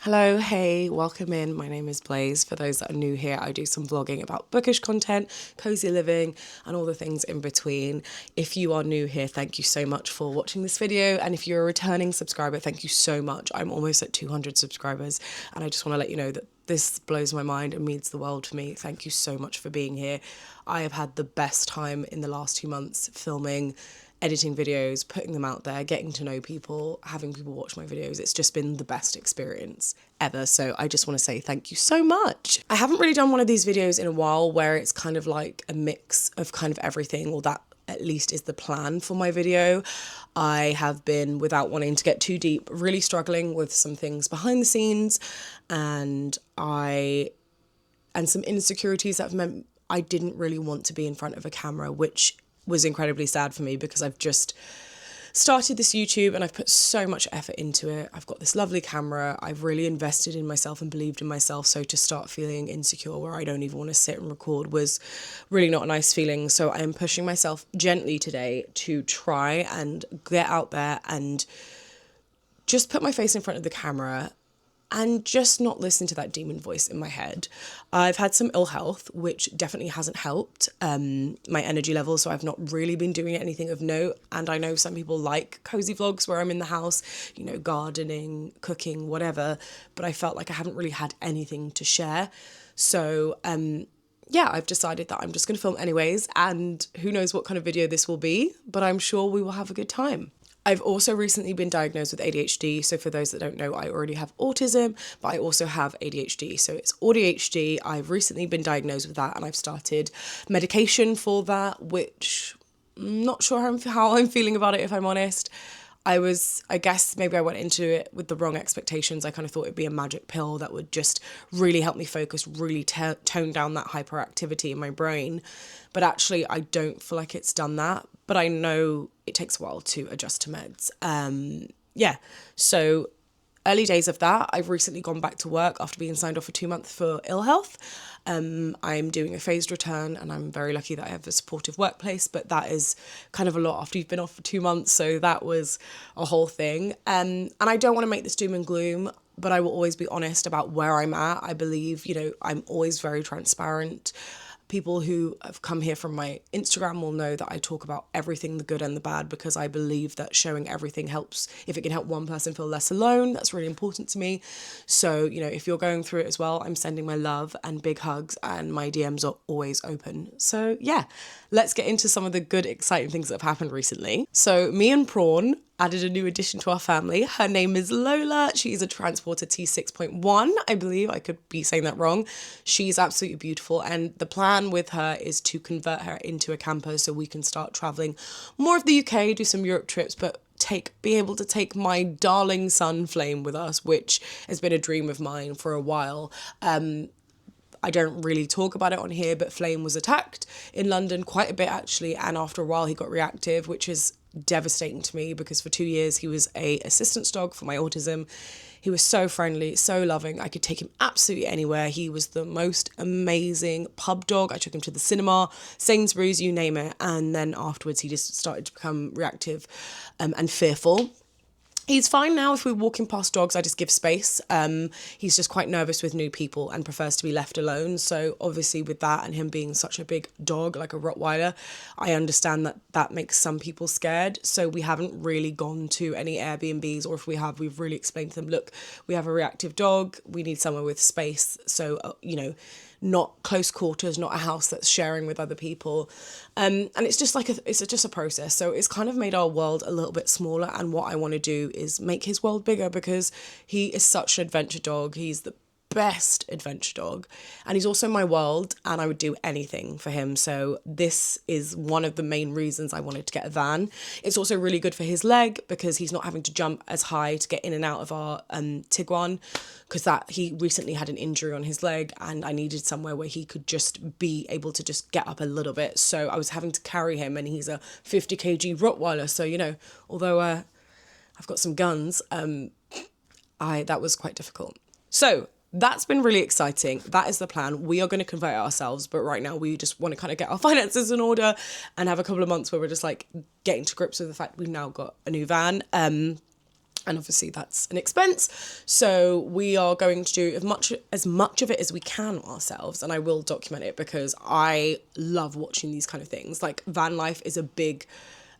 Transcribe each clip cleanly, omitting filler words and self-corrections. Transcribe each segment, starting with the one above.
Hello, hey, welcome in. My name is Blaze. For those that are new here, I do some vlogging about bookish content, cozy living, and all the things in between. If you are new here, thank you so much for watching this video. And if you're a returning subscriber, thank you so much. I'm almost at 200 subscribers, and I just want to let you know that this blows my mind and means the world to me. Thank you so much for being here. I have had the best time in the last 2 months filming, editing videos, putting them out there, getting to know people, having people watch my videos. It's just been the best experience ever. So I just want to say thank you so much. I haven't really done one of these videos in a while where it's kind of like a mix of kind of everything, or that at least is the plan for my video. I have been, without wanting to get too deep, really struggling with some things behind the scenes, and some insecurities that have meant I didn't really want to be in front of a camera, which was incredibly sad for me because I've just started this YouTube and I've put so much effort into it. I've got this lovely camera. I've really invested in myself and believed in myself. So to start feeling insecure where I don't even want to sit and record was really not a nice feeling. So I am pushing myself gently today to try and get out there and just put my face in front of the camera and just not listen to that demon voice in my head. I've had some ill health, which definitely hasn't helped my energy level, so I've not really been doing anything of note. And I know some people like cozy vlogs where I'm in the house, you know, gardening, cooking, whatever, but I felt like I haven't really had anything to share. So yeah, I've decided that I'm just going to film anyways, and who knows what kind of video this will be, but I'm sure we will have a good time. I've also recently been diagnosed with ADHD. So for those that don't know, I already have autism, but I also have ADHD. So it's ADHD. I've recently been diagnosed with that, and I've started medication for that, which I'm not sure how I'm feeling about it, if I'm honest. I guess maybe I went into it with the wrong expectations. I kind of thought it'd be a magic pill that would just really help me focus, really tone down that hyperactivity in my brain. But actually, I don't feel like it's done that. But I know it takes a while to adjust to meds. Yeah, so early days of that. I've recently gone back to work after being signed off for 2 months for ill health. I'm doing a phased return, and I'm very lucky that I have a supportive workplace, but that is kind of a lot after you've been off for 2 months. So that was a whole thing. And I don't want to make this doom and gloom, but I will always be honest about where I'm at. I believe, you know, I'm always very transparent. People who have come here from my Instagram will know that I talk about everything, the good and the bad, because I believe that showing everything helps. If it can help one person feel less alone, that's really important to me. So, you know, if you're going through it as well, I'm sending my love and big hugs, and my DMs are always open. So yeah, let's get into some of the good, exciting things that have happened recently. So me and Prawn added a new addition to our family. Her name is Lola. She's a transporter T6.1, I believe. I could be saying that wrong. She's absolutely beautiful, and the plan with her is to convert her into a camper so we can start traveling more of the UK, do some Europe trips, but be able to take my darling son Flame with us, which has been a dream of mine for a while. I don't really talk about it on here, but Flame was attacked in London quite a bit actually, and after a while he got reactive, which is devastating to me because for 2 years he was a assistance dog for my autism. He was so friendly, so loving. I could take him absolutely anywhere. He was the most amazing pub dog. I took him to the cinema, Sainsbury's, you name it. And then afterwards he just started to become reactive and fearful. He's fine now. If we're walking past dogs, I just give space. He's just quite nervous with new people and prefers to be left alone. So obviously with that and him being such a big dog, like a Rottweiler, I understand that that makes some people scared. So we haven't really gone to any Airbnbs, or if we have, we've really explained to them, look, we have a reactive dog. We need somewhere with space. So, you know, not close quarters, not a house that's sharing with other people. And it's just like it's just a process. So it's kind of made our world a little bit smaller. And what I want to do is make his world bigger, because he is such an adventure dog. He's the best adventure dog, and he's also my world, and I would do anything for him. So this is one of the main reasons I wanted to get a van. It's also really good for his leg because he's not having to jump as high to get in and out of our Tiguan, because he recently had an injury on his leg, and I needed somewhere where he could just be able to just get up a little bit. So I was having to carry him, and he's a 50 kg Rottweiler, so you know, although I've got some guns, that was quite difficult. So that's been really exciting. That is the plan. We are going to convert it ourselves, but right now we just want to kind of get our finances in order and have a couple of months where we're just like getting to grips with the fact we've now got a new van. And obviously that's an expense. So we are going to do as much of it as we can ourselves. And I will document it because I love watching these kind of things. Like van life is a big,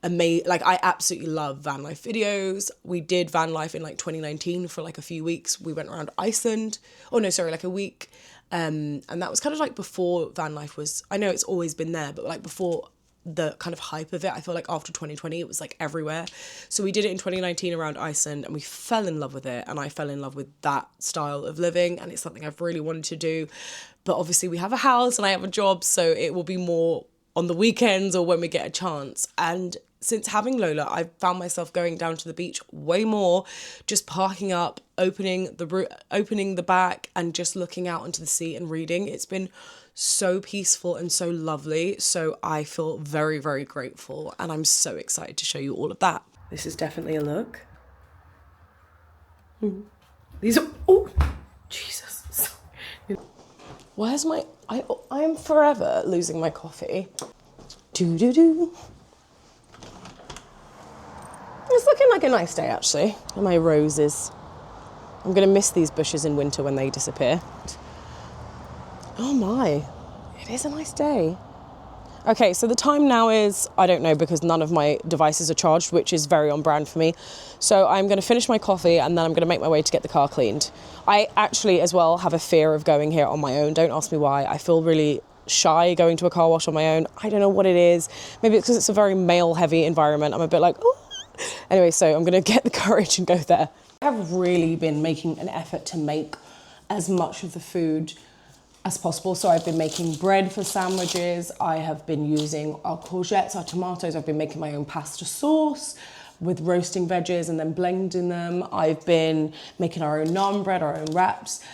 like I absolutely love van life videos. We did van life in like 2019 for like a few weeks. We went around Iceland. Oh no, sorry, like a week. And that was kind of like before van life was, I know it's always been there, but like before the kind of hype of it. I feel like after 2020 it was like everywhere. So we did it in 2019 around Iceland and we fell in love with it, and I fell in love with that style of living, and it's something I've really wanted to do. But obviously we have a house and I have a job, so it will be more on the weekends or when we get a chance. And since having Lola, I've found myself going down to the beach way more, just parking up, opening the back and just looking out into the sea and reading. It's been so peaceful and so lovely. So I feel very, very grateful, and I'm so excited to show you all of that. This is definitely a look. These are, oh, Jesus. Where's my, I am forever losing my coffee. Do. It's looking like a nice day, actually. And my roses. I'm going to miss these bushes in winter when they disappear. Oh my, it is a nice day. Okay, so the time now is, I don't know, because none of my devices are charged, which is very on brand for me. So I'm going to finish my coffee and then I'm going to make my way to get the car cleaned. I actually as well have a fear of going here on my own. Don't ask me why. I feel really shy going to a car wash on my own. I don't know what it is. Maybe it's because it's a very male heavy environment. I'm a bit like, oh. Anyway, so I'm going to get the courage and go there. I've really been making an effort to make as much of the food as possible. So I've been making bread for sandwiches. I have been using our courgettes, our tomatoes. I've been making my own pasta sauce with roasting veggies and then blending them. I've been making our own naan bread, our own wraps.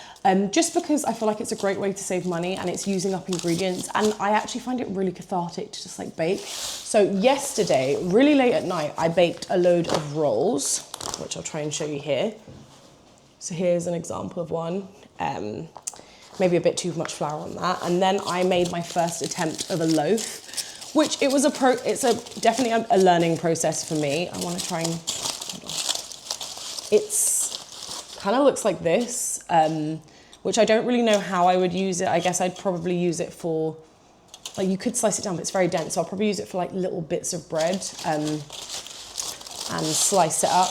Just because I feel like it's a great way to save money and it's using up ingredients, and I actually find it really cathartic to just like bake. So yesterday, really late at night, I baked a load of rolls, which I'll try and show you here. So here's an example of one. Maybe a bit too much flour on that. And then I made my first attempt of a loaf, which it's definitely a learning process for me. I want to try and, hold on. It's kind of looks like this, which I don't really know how I would use it. I guess I'd probably use it for, like you could slice it down, but it's very dense. So I'll probably use it for like little bits of bread and slice it up.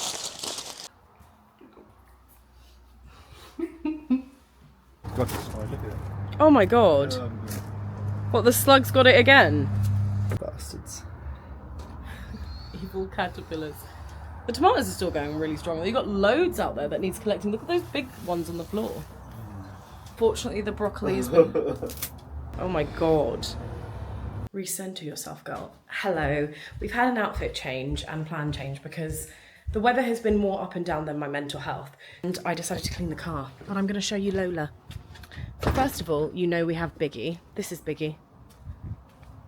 Oh my god. What, the slugs got it again? Bastards. Evil caterpillars. The tomatoes are still going really strong. You've got loads out there that needs collecting. Look at those big ones on the floor. Fortunately, the broccoli has been... Oh my god. Recenter yourself, girl. Hello. We've had an outfit change and plan change because the weather has been more up and down than my mental health. And I decided to clean the car. But I'm going to show you Lola. First of all, you know we have Biggie. This is Biggie.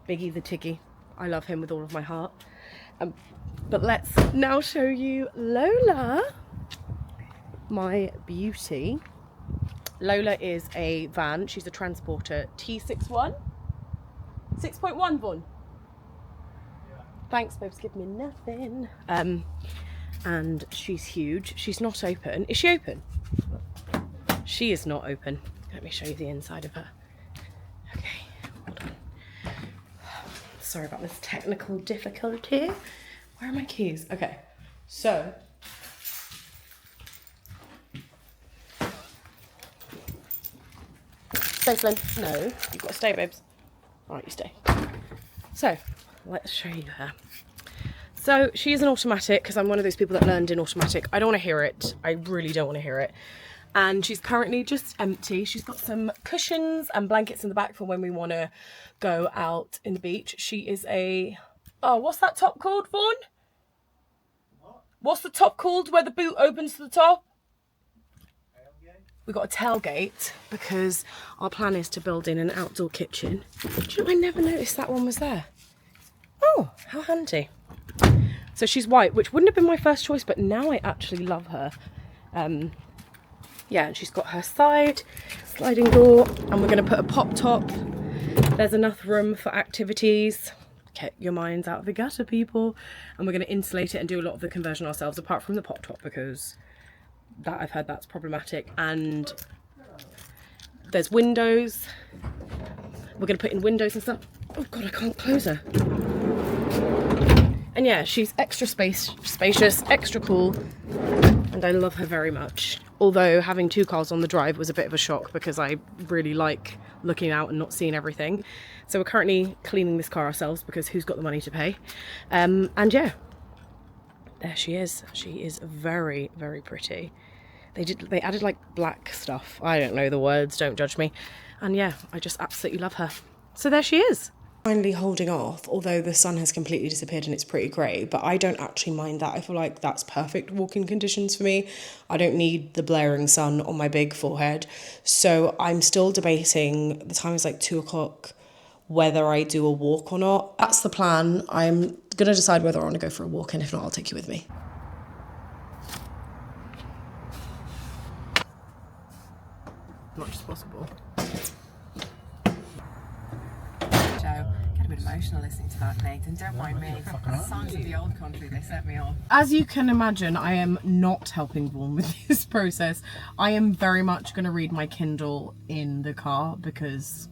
Biggie the Tiggy. I love him with all of my heart. But let's now show you Lola, my beauty. Lola is a van. She's a transporter T61. 6.1, Vaughn. Yeah. Thanks, babes. Give me nothing. And she's huge. She's not open. Is she open? She is not open. Let me show you the inside of her. Okay, hold on. Sorry about this technical difficulty. Where are my keys? Okay, so. Stay, Flynn. No, you've got to stay, babes. All right, you stay. So, let's show you her. So, she is an automatic, because I'm one of those people that learned in automatic. I don't want to hear it. I really don't want to hear it. And she's currently just empty. She's got some cushions and blankets in the back for when we want to go out in the beach. She is a... Oh, what's that top called, Vaughn? What? What's the top called where the boot opens to the top? Tailgate. We've got a tailgate because our plan is to build in an outdoor kitchen. Do you know, I never noticed that one was there. Oh, how handy. So she's white, which wouldn't have been my first choice, but now I actually love her. Yeah, and she's got her side sliding door, and we're going to put a pop top. There's enough room for activities. Get your minds out of the gutter, people. And we're going to insulate it and do a lot of the conversion ourselves, apart from the pop top, because that I've heard that's problematic. And there's windows. We're going to put in windows and stuff. Oh God, I can't close her. And yeah, she's extra spacious, extra cool, and I love her very much. Although having 2 cars on the drive was a bit of a shock because I really like looking out and not seeing everything. So we're currently cleaning this car ourselves because who's got the money to pay? And yeah, there she is. She is very, very pretty. They added like black stuff. I don't know the words, don't judge me. And yeah, I just absolutely love her. So there she is. Finally holding off, although the sun has completely disappeared and it's pretty grey, but I don't actually mind that. I feel like that's perfect walking conditions for me. I don't need the blaring sun on my big forehead. So I'm still debating, the time is like 2 o'clock, whether I do a walk or not. That's the plan. I'm going to decide whether I want to go for a walk, and if not, I'll take you with me. As much as possible. Emotional listening to that, Nathan. Don't mind me. Songs of the old country, they set me off. As you can imagine, I am not helping Vaughan with this process. I am very much going to read my Kindle in the car because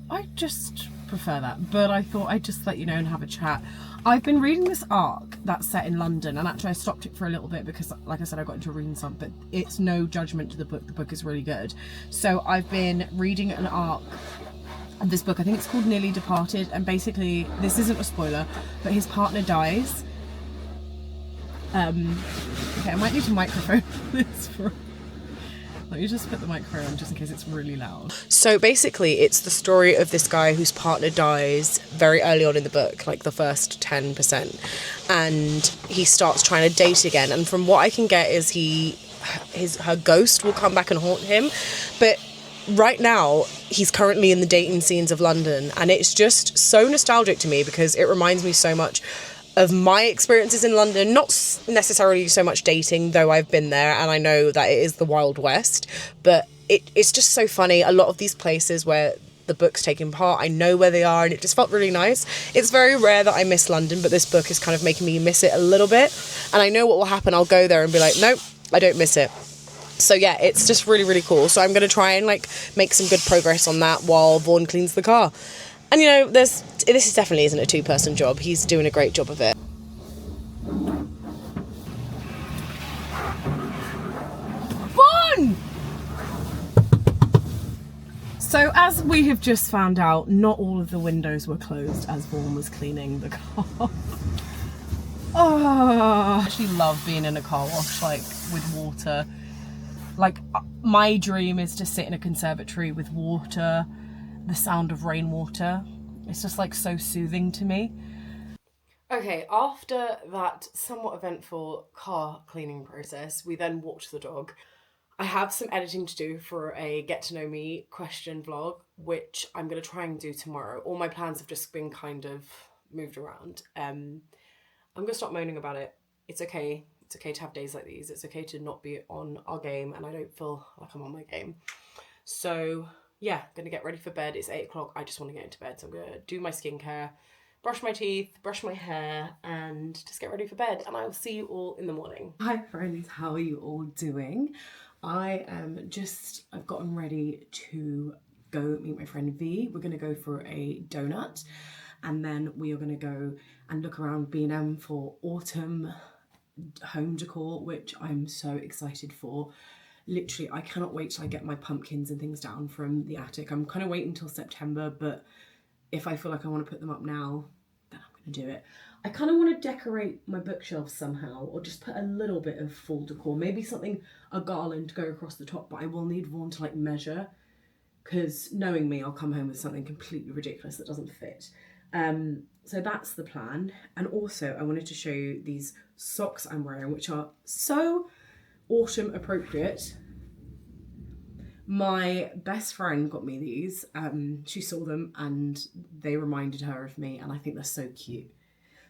I just prefer that. But I thought I'd just let you know and have a chat. I've been reading this arc that's set in London, and actually I stopped it for a little bit because, like I said, I got into reading some, but it's no judgment to the book. The book is really good. So I've been reading an arc of this book. I think it's called Nearly Departed, and basically, this isn't a spoiler, but his partner dies. Okay, I might need to microphone this for... Let me just put the microphone on just in case it's really loud. So basically, it's the story of this guy whose partner dies very early on in the book, like the first 10%, and he starts trying to date again. And from what I can get is her ghost will come back and haunt him, but right now he's currently in the dating scenes of London, and it's just so nostalgic to me because it reminds me so much of my experiences in London. Not necessarily so much dating, though I've been there and I know that it is the Wild West, but it's just so funny. A lot of these places where the book's taking part, I know where they are, and it just felt really nice. It's very rare that I miss London, but this book is kind of making me miss it a little bit, and I know what will happen. I'll go there and be like, nope, I don't miss it. So yeah, it's just really, really cool. So I'm going to try and like make some good progress on that while Vaughan cleans the car. And you know, this definitely isn't a 2-person job. He's doing a great job of it. Vaughan! So as we have just found out, not all of the windows were closed as Vaughan was cleaning the car. Oh, I actually love being in a car wash, like with water. Like, my dream is to sit in a conservatory with water, the sound of rainwater. It's just like so soothing to me. Okay, after that somewhat eventful car cleaning process, we then walked the dog. I have some editing to do for a get to know me question vlog, which I'm going to try and do tomorrow. All my plans have just been kind of moved around. I'm going to stop moaning about it. It's okay. It's okay to have days like these. It's okay to not be on our game, and I don't feel like I'm on my game. So yeah, gonna get ready for bed. It's 8 o'clock. I just want to get into bed. So I'm gonna do my skincare, brush my teeth, brush my hair, and just get ready for bed. And I will see you all in the morning. Hi friends, how are you all doing? I've gotten ready to go meet my friend V. We're gonna go for a donut, and then we are gonna go and look around B&M for autumn home decor, which I'm so excited for. Literally, I cannot wait till I get my pumpkins and things down from the attic. I'm kind of waiting until September, but if I feel like I want to put them up now, then I'm going to do it. I kind of want to decorate my bookshelves somehow, or just put a little bit of fall decor, maybe something, a garland to go across the top, but I will need Vaughan to like measure, because knowing me, I'll come home with something completely ridiculous that doesn't fit. So that's the plan. And also I wanted to show you these socks I'm wearing, which are so autumn appropriate. My best friend got me these. She saw them and they reminded her of me, and I think they're so cute.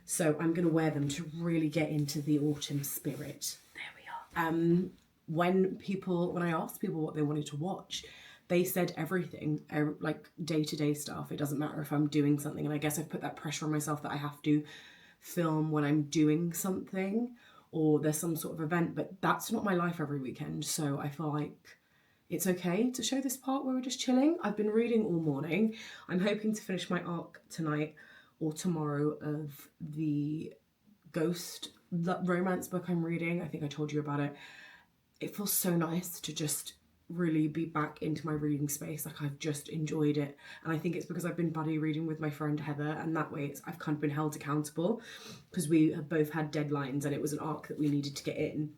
So I'm going to wear them to really get into the autumn spirit. There we are. When I asked people what they wanted to watch, they said everything, like day-to-day stuff. It doesn't matter if I'm doing something, and I guess I've put that pressure on myself that I have to film when I'm doing something or there's some sort of event, but that's not my life every weekend. So I feel like it's okay to show this part where we're just chilling. I've been reading all morning. I'm hoping to finish my arc tonight or tomorrow of the ghost romance book I'm reading. I think I told you about it. It feels so nice to just really be back into my reading space. Like, I've just enjoyed it, and I think it's because I've been buddy reading with my friend Heather, and that way I've kind of been held accountable because we have both had deadlines and it was an arc that we needed to get in.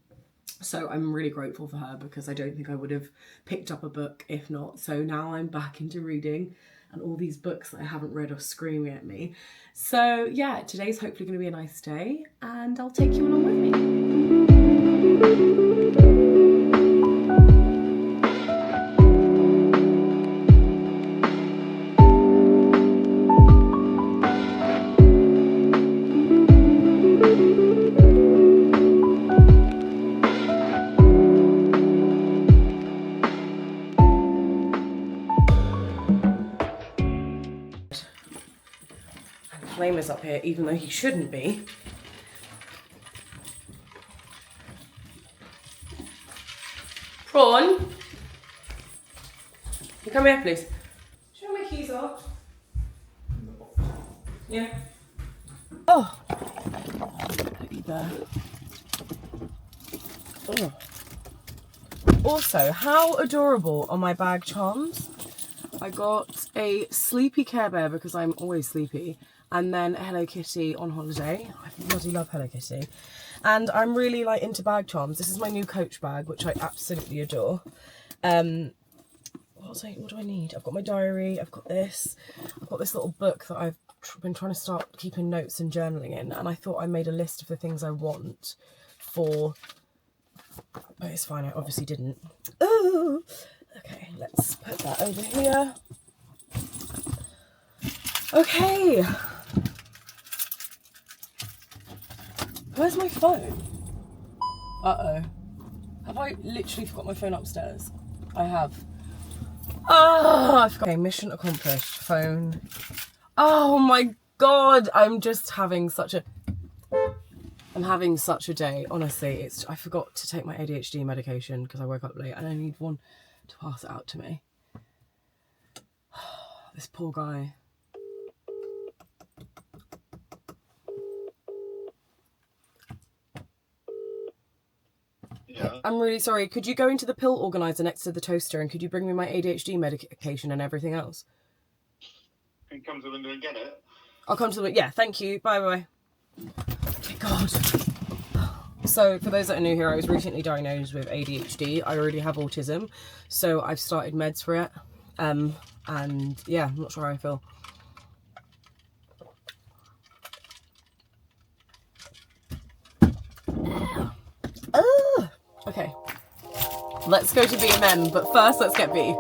So I'm really grateful for her, because I don't think I would have picked up a book if not. So now I'm back into reading, and all these books that I haven't read are screaming at me. So yeah, today's hopefully going to be a nice day, and I'll take you along with me. Flame is up here, even though he shouldn't be. Prawn, you come here, please. Show me my keys are. Yeah. Oh. Put you there. Oh. Also, how adorable are my bag charms? I got a sleepy Care Bear because I'm always sleepy, and then a Hello Kitty on holiday. I bloody love Hello Kitty. And I'm really like into bag charms. This is my new Coach bag, which I absolutely adore. What do I need? I've got my diary, I've got this little book that I've been trying to start keeping notes and journaling in, and I thought I made a list of the things I want for... Oh, it's fine, I obviously didn't. Ooh! Okay, let's put that over here. Okay. Where's my phone? Uh-oh. Have I literally forgot my phone upstairs? I have. Oh, I forgot. Okay, mission accomplished. Phone. Oh my god, I'm having such a day. Honestly, I forgot to take my ADHD medication because I woke up late and I need one to pass it out to me. This poor guy. Yeah. I'm really sorry. Could you go into the pill organizer next to the toaster and could you bring me my ADHD medication and everything else? Can you come to the window and get it? I'll come to the... Yeah, thank you. Bye, bye. Okay, God. So, for those that are new here, I was recently diagnosed with ADHD. I already have autism, so I've started meds for it. And, yeah, I'm not sure how I feel. Okay. Let's go to B&M, but first let's get B.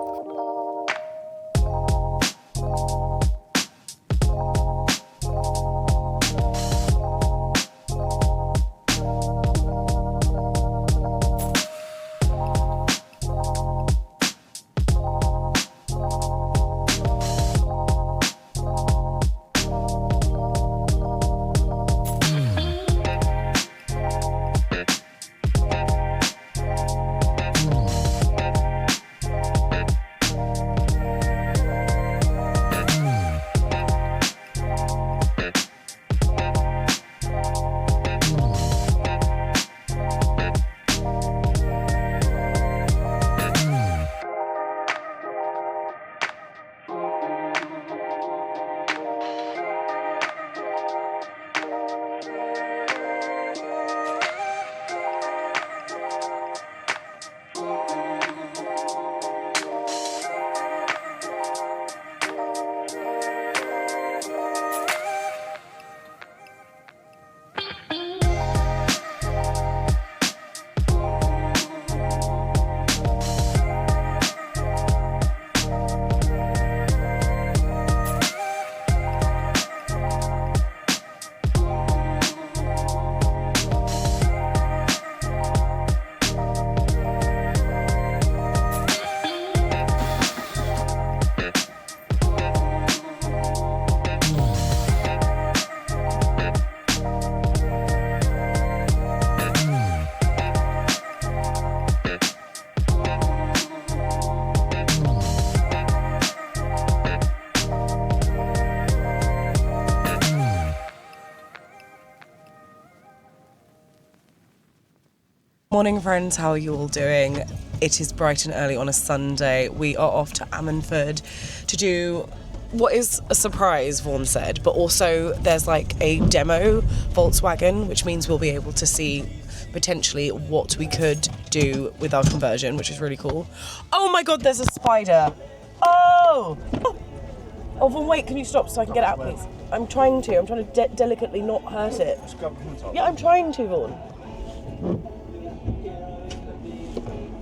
Morning friends, how are you all doing? It is bright and early on a Sunday. We are off to Ammanford to do what is a surprise, Vaughan said, but also there's like a demo Volkswagen, which means we'll be able to see potentially what we could do with our conversion, which is really cool. Oh my god, there's a spider! Oh! Oh, Vaughan, wait, can you stop so I can get out, please? I'm trying to delicately not hurt it. Yeah, I'm trying to, Vaughan.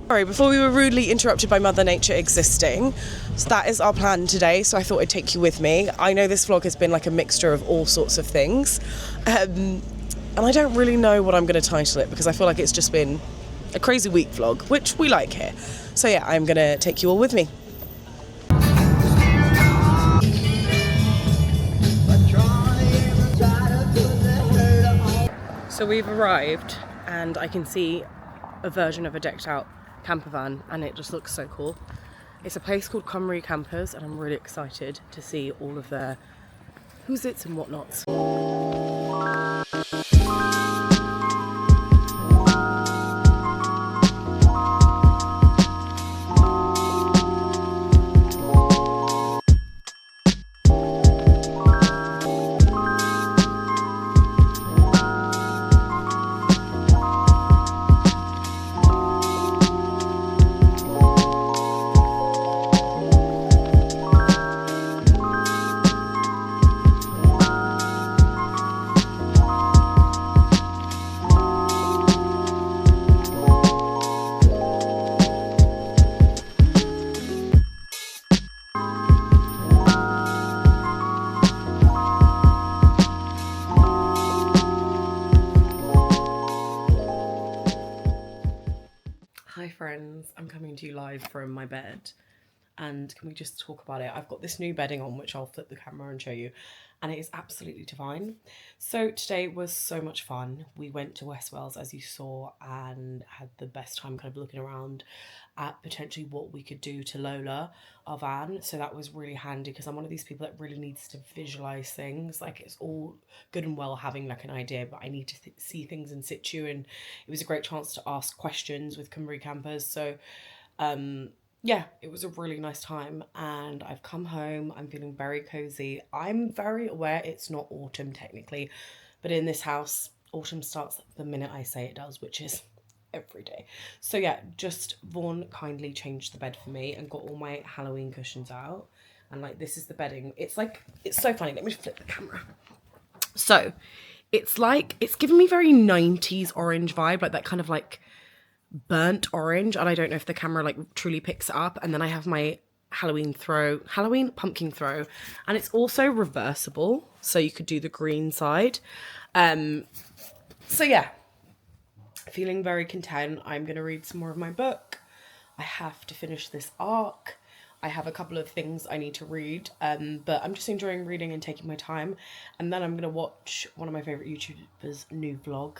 Sorry, before we were rudely interrupted by Mother Nature existing, so that is our plan today, so I thought I'd take you with me. I know this vlog has been like a mixture of all sorts of things, and I don't really know what I'm going to title it because I feel like it's just been a crazy week vlog, which we like here. So yeah, I'm going to take you all with me. So we've arrived and I can see a version of a decked out camper van and it just looks so cool. It's a place called Cymru Campers and I'm really excited to see all of their who's its and whatnots. Hi friends, I'm coming to you live from my bed and can we just talk about it? I've got this new bedding on which I'll flip the camera and show you and it is absolutely divine. So today was so much fun. We went to West Wales as you saw and had the best time kind of looking around at potentially what we could do to Lola, our van. So that was really handy because I'm one of these people that really needs to visualize things. Like it's all good and well having like an idea, but I need to see things in situ, and it was a great chance to ask questions with Cymru Campers. So yeah, it was a really nice time and I've come home. I'm feeling very cozy. I'm very aware it's not autumn technically, but in this house, autumn starts the minute I say it does, which is every day. So yeah, just Vaughan kindly changed the bed for me and got all my Halloween cushions out. And like, this is the bedding. It's like, it's so funny. Let me just flip the camera. So it's like, it's giving me very 90s orange vibe, like that kind of like burnt orange. And I don't know if the camera like truly picks it up. And then I have my Halloween pumpkin throw. And it's also reversible. So you could do the green side. So yeah, feeling very content. I'm going to read some more of my book. I have to finish this arc. I have a couple of things I need to read, but I'm just enjoying reading and taking my time. And then I'm going to watch one of my favourite YouTubers' new vlog.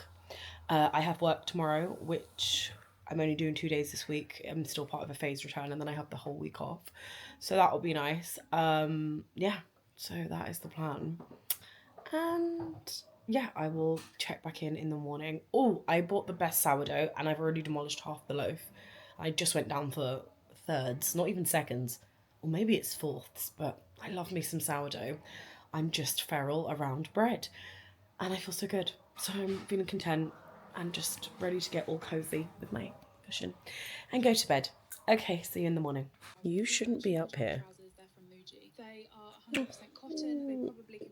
I have work tomorrow, which I'm only doing 2 days this week. I'm still part of a phased return, and then I have the whole week off. So that will be nice. Yeah, so that is the plan. And yeah, I will check back in the morning. Oh, I bought the best sourdough and I've already demolished half the loaf. I just went down for thirds, not even seconds, or maybe it's fourths, but I love me some sourdough. I'm just feral around bread and I feel so good. So I'm feeling content and just ready to get all cozy with my cushion and go to bed. Okay, see you in the morning. You shouldn't be up here. They are 100% cotton. They probably could do